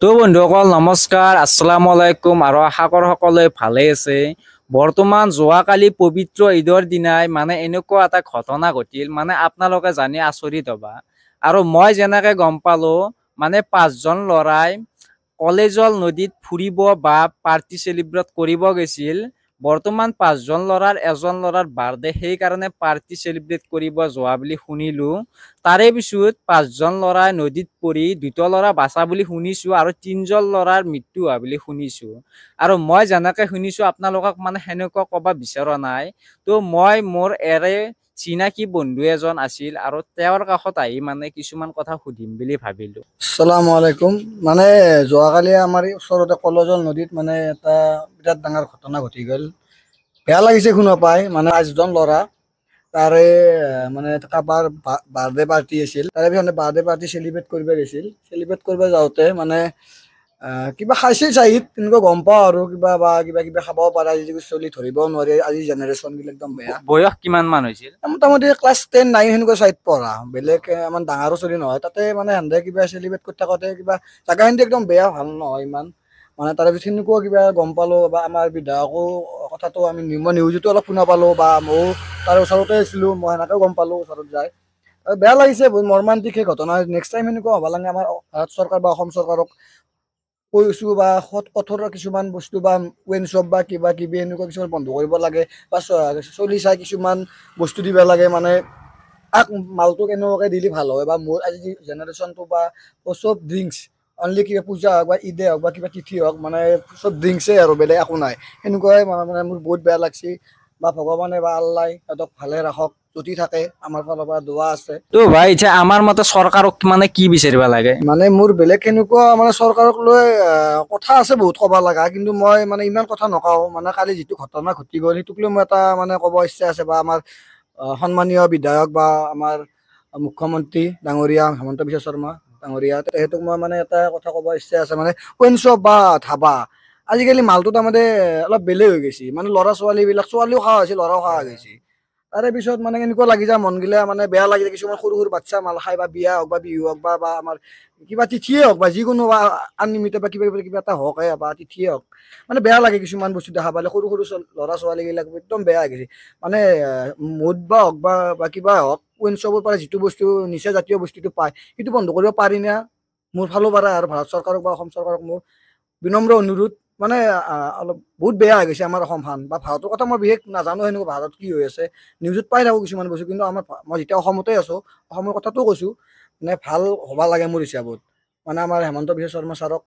তো বন্ধুসকল নমস্কাৰ, আসসালামু আলাইকুম আৰু আশা কৰোঁ সকলোৱে ভালে আছে। বৰ্তমান যোৱাকালি পবিত্ৰ ঈদৰ দিনাই এনেকুৱা এটা ঘটনা ঘটিল, আপোনালোকে জানি আচৰিত হ'বা। আৰু মই যেনেকে গম পালো, 5জন ল'ৰাই কলেজৰ নদীত ফুৰিব বা পাৰ্টি চেলিব্ৰেট কৰিব গৈছিল। বৰ্তমান 5জন ল'ৰাৰ এজন ল'ৰাৰ বাৰ্থডে, সেইকাৰণে পাৰ্টি চেলিব্ৰেট কৰিব যোৱা বুলি শুনিলো। তাৰে পিছত 5জন ল'ৰাই নদীত পৰি 2টা ল'ৰা বাচা বুলি শুনিছো আৰু 3জন ল'ৰাৰ মৃত্যু হোৱা বুলি শুনিছো। আৰু মই যেনেকে শুনিছো আপোনালোকক সেনেকুৱা ক'ব বিচৰা নাই। তো মই মোৰ চিনাকি বন্ধু এজন আছিল আৰু তেওঁৰ কাষত আহি কিছুমান কথা সুধিম বুলি ভাবিলো। আসসালামু আলাইকুম। যোৱাকালি আমাৰ এই ওচৰতে কলেজৰ নদীত এটা বিৰাট ডাঙৰ ঘটনা ঘটি গ'ল। বেয়া লাগিছে শুনা পাই। 5জন ল'ৰা তাৰে কাৰোবাৰ বাৰ্থডে পাৰ্টি আছিল, তাৰে পিছত বাৰ্থডে পাৰ্টি চেলিব্ৰেট কৰিব গৈছিল। চেলিব্ৰেট কৰিব যাওঁতে কিবা খাইছিল চাগে, তেনেকুৱা গম পাওঁ আৰু কিবা খাবও পাৰে। আজি চলি ধৰিবও নোৱাৰি, আজি জেনেৰেশ্যন বিলাক একদম বেয়া। বয়স কিমান মান হৈছিল? মোটামুটি ক্লাছ 10, 9 সেনেকুৱা চাইড পঢ়া, বেলেগ ইমান ডাঙৰো চলি নহয়। তাতে সেন্দে কিবা চেলিব্ৰেট কৰি থাকোঁতে কিবা জাগাখিনি একদম বেয়া, ভাল নহয় ইমান। তাৰে পিছত সেনেকুৱা কিবা গম পালো বা আমাৰ বিধায়কো কথাটো মই নিউজতো অলপ শুনা পালো বা ময়ো তাৰ ওচৰতে আছিলো, মই সেনেকেও গম পালো ওচৰত যাই। বেয়া লাগিছে, বহুত মৰ্মান্তিক সেই ঘটনা। নেক্সট টাইম সেনেকুৱা হ'ব লাগে। আমাৰ ভাৰত চৰকাৰ বা অসম চৰকাৰক কৈছো বা কঠোৰ কিছুমান বস্তু বা ৱেন শ্বপ বা কিবা কিবি এনেকুৱা কিছুমান বন্ধ কৰিব লাগে বা চলি চাই কিছুমান বস্তু দিব লাগে। মালটো কেনেকুৱাকে দিলে ভাল হয় বা মোৰ আজি জেনেৰেশ্যনটো বা চব ড্ৰিংকছ, অনলি কিবা পূজা হওক বা ঈদে হওক বা কিবা তিথি হওক, চব ড্ৰিংকছে আৰু বেলেগ একো নাই। সেনেকুৱাই মোৰ বহুত বেয়া লাগছে। বা ভগৱানে বা আল্লাই সিহঁতক ভালে ৰাখক, যদি থাকে আমাৰ ফালৰ পৰা দোৱা আছে। তো ভাই এতিয়া আমাৰ মতে চৰকাৰক কি বিচাৰিব লাগে? মোৰ বেলেগ সেনেকুৱা চৰকাৰক লৈ কথা আছে বহুত ক'ব লগা, কিন্তু মই ইমান কথা নকওঁ। কালি যিটো ঘটনা ঘটি গ'ল সেইটোক লৈ মই এটা ক'ব ইচ্ছা আছে। বা আমাৰ সন্মানীয় বিধায়ক বা আমাৰ মুখ্যমন্ত্ৰী ডাঙৰীয়া হিমন্ত বিশ্ব শৰ্মা ডাঙৰীয়া, তেখেতক মই এটা কথা ক'ব ইচ্ছা আছে। ৱাইন শ্বপ বা ধাবা, আজিকালি মালটো অলপ বেলেগ হৈ গৈছে। ল'ৰা ছোৱালী বিলাক, ছোৱালীও খোৱা হৈছে, ল'ৰাও খোৱা গৈছে। তাৰে পিছত কেনেকুৱা লাগি যায়, মন গিলা বেয়া লাগি যায়। কিছুমান সৰু সৰু বাচ্ছা মাল খাই, বা বিয়া হওক বা বিহু হওক বা আমাৰ কিবা তিথিয়ে হওক বা যিকোনো আনলিমিটেড বা কিবা এটা হওক বা তিথিয়ে হওক, বেয়া লাগে। কিছুমান বস্তু দেখা পালে সৰু সৰু ল'ৰা ছোৱালী বিলাক একদম বেয়া হৈ গৈছে। মদ বা হওক বা কিবা হওক, ৱাইন শ্বপৰ পৰা যিটো বস্তু নিচা জাতীয় বস্তুটো পায়, সেইটো বন্ধ কৰিব পাৰি না মোৰ ফালৰ পৰা। আৰু ভাৰত চৰকাৰক বা অসম চৰকাৰক মোৰ বিনম্ৰ অনুৰোধ। অলপ বহুত বেয়া হৈ গৈছে আমাৰ অসমখন। বা ভাৰতৰ কথা মই বিশেষ নাজানো, সেনেকুৱা ভাৰত কি হৈ আছে নিউজত পাই থাকো কিছুমান বস্তু, কিন্তু মই যেতিয়া অসমতে আছো, অসমৰ কথাটো কৈছো। ভাল হ'ব লাগে মোৰ হিচাপত। আমাৰ হিমন্ত বিশ্ব শৰ্মা ছাৰক